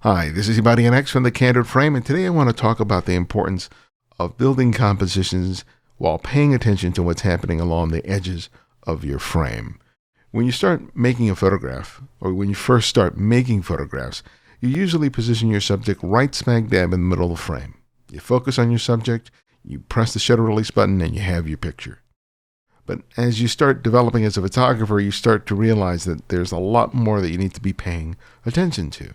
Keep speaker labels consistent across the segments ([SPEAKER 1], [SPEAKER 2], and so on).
[SPEAKER 1] Hi, this is Ibarionex from the Candid Frame, and today I want to talk about the importance of building compositions while paying attention to what's happening along the edges of your frame. When you start making a photograph, or when you first start making photographs, you usually position your subject right smack dab in the middle of the frame. You focus on your subject, you press the shutter release button, and you have your picture. But as you start developing as a photographer, you start to realize that there's a lot more that you need to be paying attention to.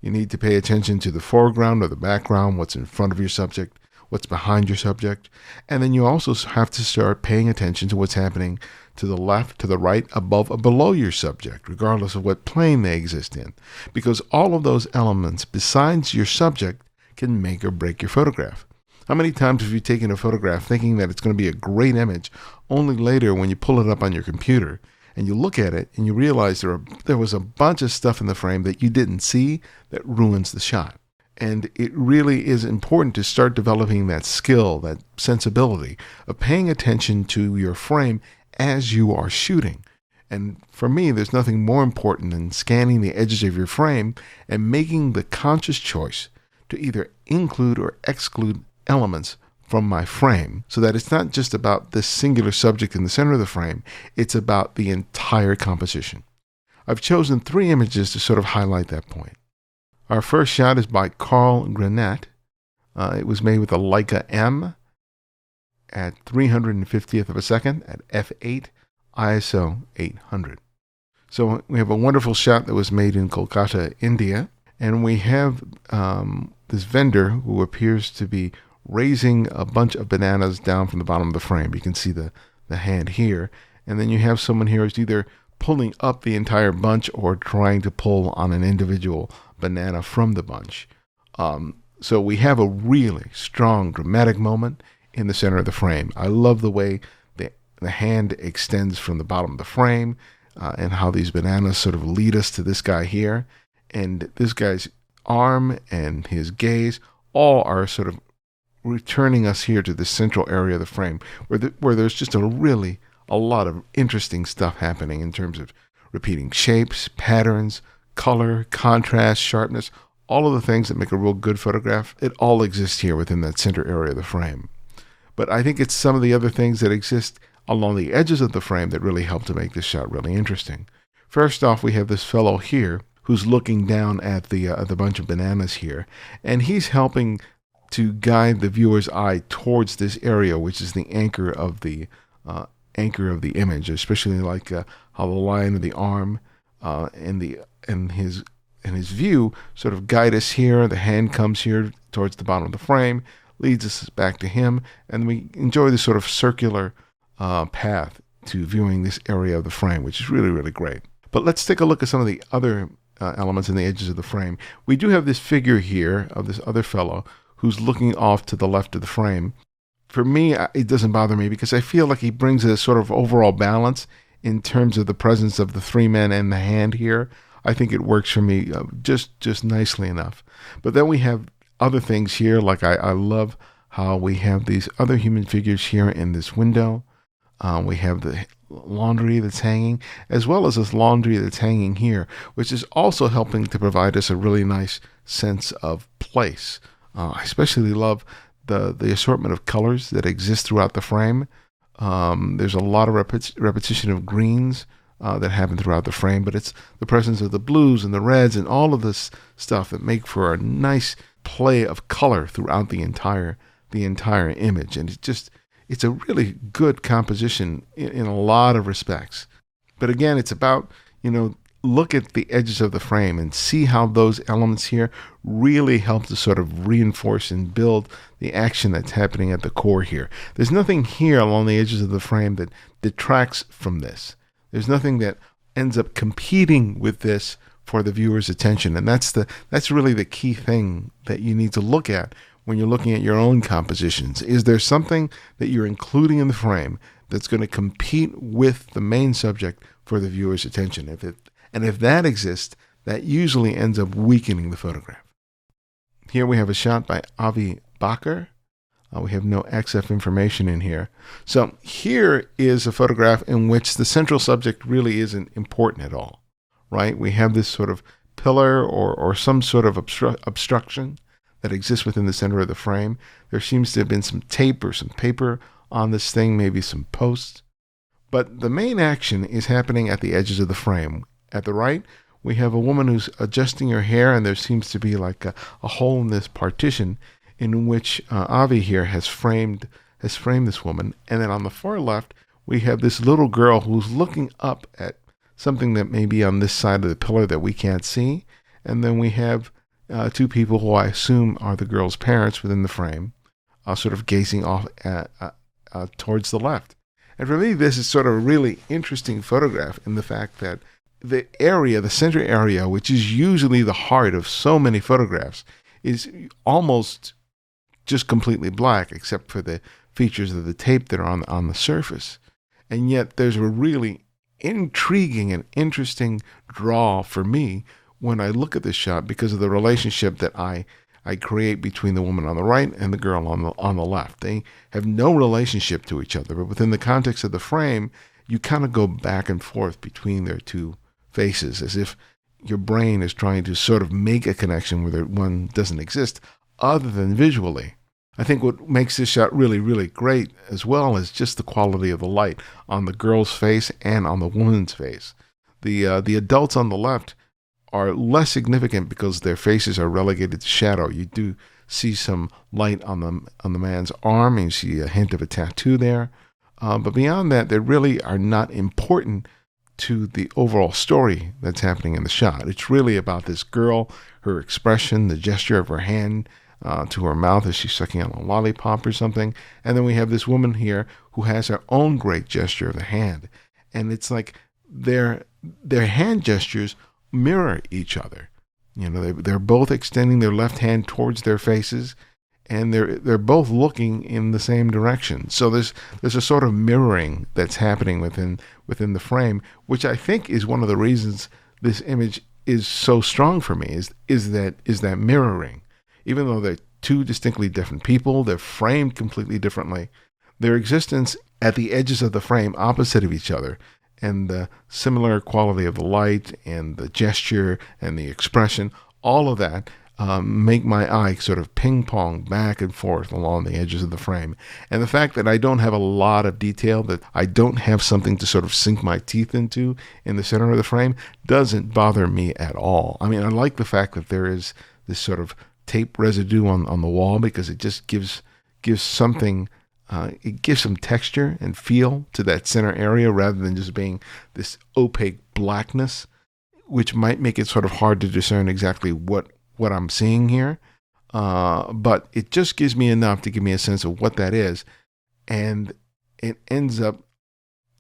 [SPEAKER 1] You need to pay attention to the foreground or the background, what's in front of your subject, what's behind your subject. And then you also have to start paying attention to what's happening to the left, to the right, above, or below your subject, regardless of what plane they exist in. Because all of those elements, besides your subject, can make or break your photograph. How many times have you taken a photograph thinking that it's going to be a great image, only later when you pull it up on your computer and you look at it and you realize there was a bunch of stuff in the frame that you didn't see that ruins the shot. And it really is important to start developing that skill, that sensibility of paying attention to your frame as you are shooting. And for me, there's nothing more important than scanning the edges of your frame and making the conscious choice to either include or exclude elements from my frame, so that it's not just about this singular subject in the center of the frame, it's about the entire composition. I've chosen 3 images to sort of highlight that point. Our first shot is by Granite. It was made with a Leica M at 350th of a second at f8 ISO 800. So we have a wonderful shot that was made in Kolkata, India, and we have this vendor who appears to be raising a bunch of bananas down from the bottom of the frame. You can see the hand here. And then you have someone here who's either pulling up the entire bunch or trying to pull on an individual banana from the bunch. So we have a really strong dramatic moment in the center of the frame. I love the way the hand extends from the bottom of the frame and how these bananas sort of lead us to this guy here. And this guy's arm and his gaze all are sort of returning us here to the central area of the frame where there's just a lot of interesting stuff happening in terms of repeating shapes, patterns, color, contrast, sharpness, all of the things that make a real good photograph. It all exists here within that center area of the frame. But I think it's some of the other things that exist along the edges of the frame that really help to make this shot really interesting. First off, we have this fellow here who's looking down at the bunch of bananas here, and he's helping to guide the viewer's eye towards this area, which is the anchor of the image, especially like how the line of the arm and his view sort of guide us here. The hand comes here towards the bottom of the frame, leads us back to him, and we enjoy this sort of circular path to viewing this area of the frame, which is really, really great. But let's take a look at some of the other elements in the edges of the frame. We do have this figure here of this other fellow who's looking off to the left of the frame. For me, it doesn't bother me because I feel like he brings a sort of overall balance in terms of the presence of the 3 men and the hand here. I think it works for me just nicely enough. But then we have other things here, like I love how we have these other human figures here in this window. We have the laundry that's hanging, as well as this laundry that's hanging here, which is also helping to provide us a really nice sense of place. I especially love the assortment of colors that exist throughout the frame. There's a lot of repetition of greens that happen throughout the frame, but it's the presence of the blues and the reds and all of this stuff that make for a nice play of color throughout the entire image. And it's a really good composition in a lot of respects. But again, it's about, look at the edges of the frame and see how those elements here really help to sort of reinforce and build the action that's happening at the core here. There's nothing here along the edges of the frame that detracts from this. There's nothing that ends up competing with this for the viewer's attention. And that's really the key thing that you need to look at when you're looking at your own compositions. Is there something that you're including in the frame that's going to compete with the main subject for the viewer's attention? If that exists, that usually ends up weakening the photograph. Here we have a shot by Avi Bakker. We have no XF information in here. So here is a photograph in which the central subject really isn't important at all, right? We have this sort of pillar or some sort of obstruction that exists within the center of the frame. There seems to have been some tape or some paper on this thing, maybe some posts. But the main action is happening at the edges of the frame. At the right, we have a woman who's adjusting her hair, and there seems to be like a hole in this partition in which Avi here has framed this woman. And then on the far left, we have this little girl who's looking up at something that may be on this side of the pillar that we can't see. And then we have two people who I assume are the girl's parents within the frame, sort of gazing off towards the left. And for me, this is sort of a really interesting photograph in the fact that the center area, which is usually the heart of so many photographs, is almost just completely black, except for the features of the tape that are on the surface. And yet there's a really intriguing and interesting draw for me when I look at this shot because of the relationship that I create between the woman on the right and the girl on the left. They have no relationship to each other, but within the context of the frame, you kind of go back and forth between their two faces, as if your brain is trying to sort of make a connection where one doesn't exist other than visually. I think what makes this shot really, really great as well is just the quality of the light on the girl's face and on the woman's face. The adults on the left are less significant because their faces are relegated to shadow. You do see some light on the man's arm, and you see a hint of a tattoo there. But beyond that, they really are not important to the overall story that's happening in the shot. It's really about this girl, her expression, the gesture of her hand to her mouth as she's sucking on a lollipop or something. And then we have this woman here who has her own great gesture of the hand. And it's like their hand gestures mirror each other. You know, they're both extending their left hand towards their faces, and they're both looking in the same direction. So there's a sort of mirroring that's happening within the frame, which I think is one of the reasons this image is so strong for me. Is that mirroring, even though they're two distinctly different people, they're framed completely differently. Their existence at the edges of the frame, opposite of each other, and the similar quality of the light and the gesture and the expression, all of that make my eye sort of ping pong back and forth along the edges of the frame. And the fact that I don't have a lot of detail, that I don't have something to sort of sink my teeth into in the center of the frame, doesn't bother me at all. I mean, I like the fact that there is this sort of tape residue on the wall, because it just gives something. It gives some texture and feel to that center area rather than just being this opaque blackness, which might make it sort of hard to discern exactly what I'm seeing here. But it just gives me enough to give me a sense of what that is. And it ends up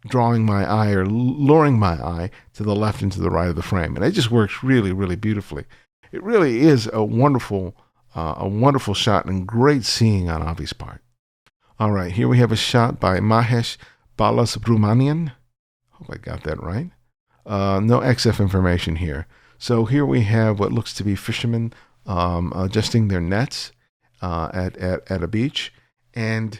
[SPEAKER 1] drawing my eye or luring my eye to the left and to the right of the frame. And it just works really, really beautifully. It really is a wonderful shot and great seeing on Avi's part. All right, here we have a shot by Mahesh Bhatt. Hope I got that right. No XF information here. So here we have what looks to be fishermen adjusting their nets at a beach. And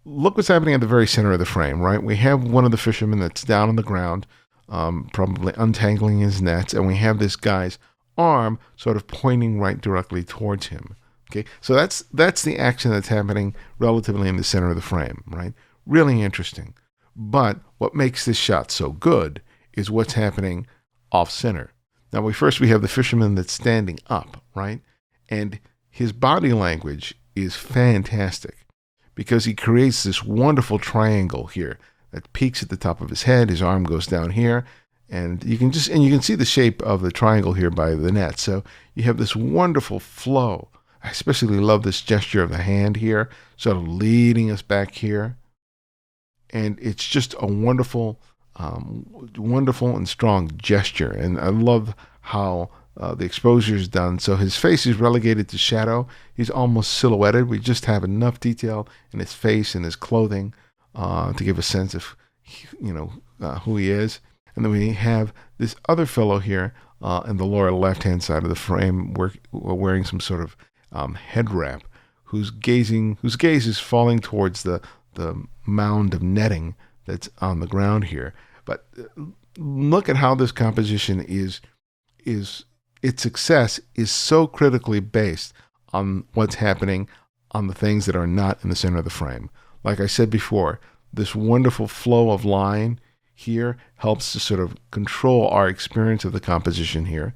[SPEAKER 1] look what's happening at the very center of the frame, right? We have one of the fishermen that's down on the ground, probably untangling his nets, and we have this guy's arm sort of pointing right directly towards him. Okay, so that's the action that's happening relatively in the center of the frame, right? Really interesting. But what makes this shot so good is what's happening off center. Now, we have the fisherman that's standing up, right? And his body language is fantastic because he creates this wonderful triangle here that peaks at the top of his head. His arm goes down here, and you can see the shape of the triangle here by the net. So you have this wonderful flow. I especially love this gesture of the hand here, sort of leading us back here. And it's just a wonderful and strong gesture. And I love how the exposure is done. So his face is relegated to shadow. He's almost silhouetted. We just have enough detail in his face and his clothing to give a sense of, who he is. And then we have this other fellow here in the lower left-hand side of the frame wearing some sort of head wrap, whose gaze is falling towards the mound of netting that's on the ground here. But look at how this composition is its success is so critically based on what's happening on the things that are not in the center of the frame. Like I said before, this wonderful flow of line here helps to sort of control our experience of the composition here,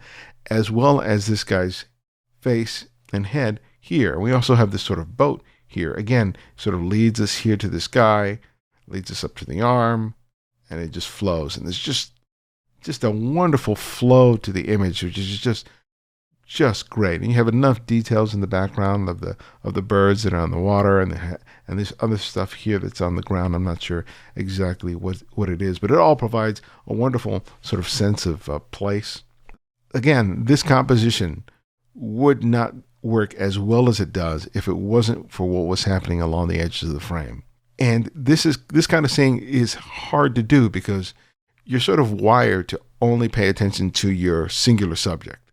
[SPEAKER 1] as well as this guy's face and head here. We also have this sort of boat here. Again, sort of leads us here to this guy, leads us up to the arm, and it just flows. And there's just a wonderful flow to the image, which is just great. And you have enough details in the background of the birds that are on the water and this other stuff here that's on the ground. I'm not sure exactly what it is, but it all provides a wonderful sort of sense of place. Again, this composition would not work as well as it does if it wasn't for what was happening along the edges of the frame. And this kind of thing is hard to do because you're sort of wired to only pay attention to your singular subject,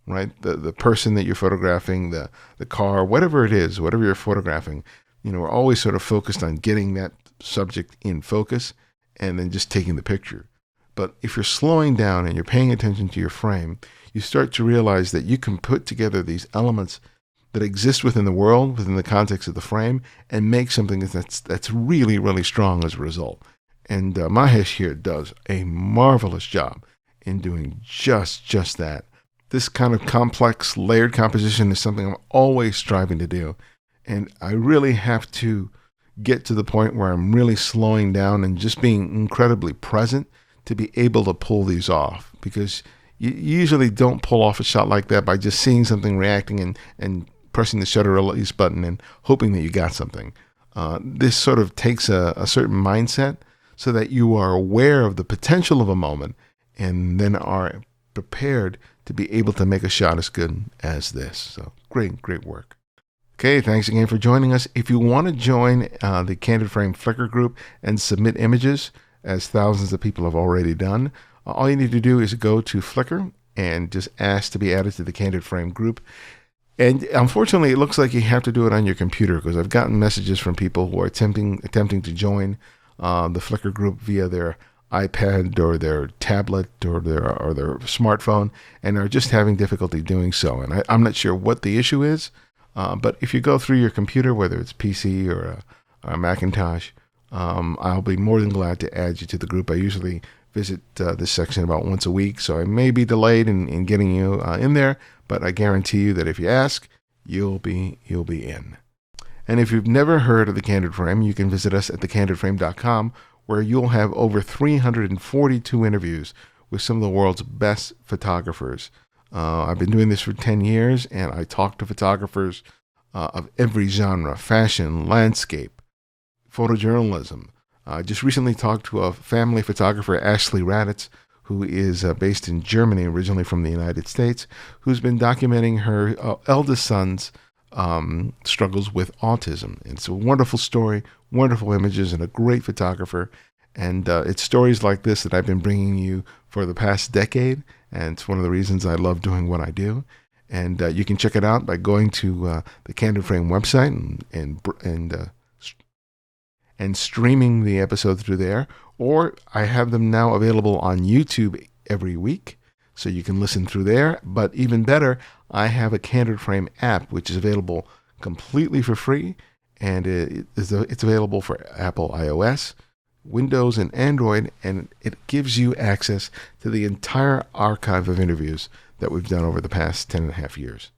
[SPEAKER 1] right? The person that you're photographing, the car, whatever it is, whatever you're photographing, we're always sort of focused on getting that subject in focus and then just taking the picture. But if you're slowing down and you're paying attention to your frame, you start to realize that you can put together these elements that exist within the world, within the context of the frame, and make something that's really, really strong as a result. And Mahesh here does a marvelous job in doing just that. This kind of complex, layered composition is something I'm always striving to do. And I really have to get to the point where I'm really slowing down and just being incredibly present to be able to pull these off, because you usually don't pull off a shot like that by just seeing something, reacting and pressing the shutter release button and hoping that you got something. This sort of takes a certain mindset so that you are aware of the potential of a moment and then are prepared to be able to make a shot as good as this. So great work. Okay, thanks again for joining us. If you want to join the Candid Frame Flickr group and submit images, as thousands of people have already done, all you need to do is go to Flickr and just ask to be added to the Candid Frame group. And unfortunately, it looks like you have to do it on your computer, because I've gotten messages from people who are attempting to join the Flickr group via their iPad or their tablet or their smartphone, and are just having difficulty doing so. And I'm not sure what the issue is, but if you go through your computer, whether it's PC or a Macintosh, I'll be more than glad to add you to the group. I usually visit this section about once a week, so I may be delayed in getting you in there, but I guarantee you that if you ask, you'll be in. And if you've never heard of the Candid Frame, you can visit us at thecandidframe.com, where you'll have over 342 interviews with some of the world's best photographers. I've been doing this for 10 years, and I talk to photographers of every genre: fashion, landscape, photojournalism. I just recently talked to a family photographer, Ashley Raditz, who is based in Germany, originally from the United States, who's been documenting her eldest son's struggles with autism. And it's a wonderful story, wonderful images, and a great photographer. And it's stories like this that I've been bringing you for the past decade, and it's one of the reasons I love doing what I do. And you can check it out by going to the Candid Frame website and streaming the episodes through there, or I have them now available on YouTube every week, so you can listen through there. But even better, I have a Candid Frame app, which is available completely for free, and it's available for Apple iOS, Windows, and Android, and it gives you access to the entire archive of interviews that we've done over the past 10.5 years.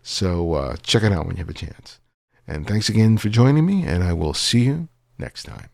[SPEAKER 1] So check it out when you have a chance. And thanks again for joining me, and I will see you next time.